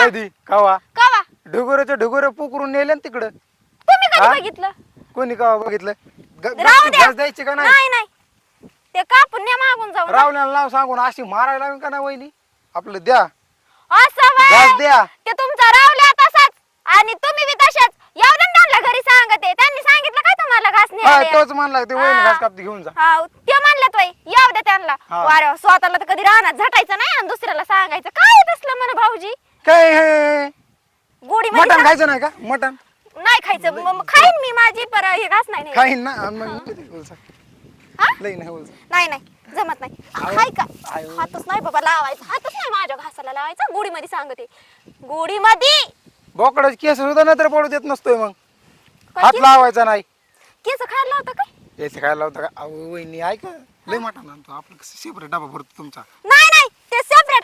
कधी कवा कवा ढुगुरे पुकरून नेले ना तिकडं. तुम्ही कधी हा? बघितलं कोणी कवा बघितलं? राहू द्या. घास द्यायची का नाही? नाही नाही ते कापून न्या मागून जाऊन रावल्याला नाव सांगून अशी मारायला लावून का ना वहिनी? आपलं द्या असं घास वय द्या. ते तुमचा रावल्या तसाच आणि तुम्ही बी तशाच येऊ दे त्यांना घरी सांगते त्यांनी सांगितलं काय तुम्हाला घास हा न्यायला तोच म्हणला ते वहिनी हा. घास कापते घेऊन जा. हा ते म्हणलं तोय येऊ दे त्यांना हा. वारे स्वतःला तर कधी राहणार झटायचं नाही आणि दुसऱ्याला सांगायचं काय तसलं म्हण भाऊजी काय हे? गोडी मटण खायचं नाही का? मटण नाही खायचं मग खाईन मी माझी पर हे घास नाही न्यायचं. खाईन ना आणि मग किती बोलसा? हा? लई नाही बोलसा. नाही नाही जमत नाही आयो. हाय का आयो. हातच नाही बाबा लावायचा हातच नाही माझ्या घासाला लावायचा गोडी मध्ये सांगते गोडी मध्ये बोकडाची केस सुद्धा नंतर पडू देत नसतोय मग. काय हात केस? लावायचा नाही. केस खायला होता काय याचे खायला होता का? अहो वहिनी ऐका लय मटण आणतो आपलं कसं सेपरेट डबा भरतो तुमचा. नाही नाही ते सेपरेट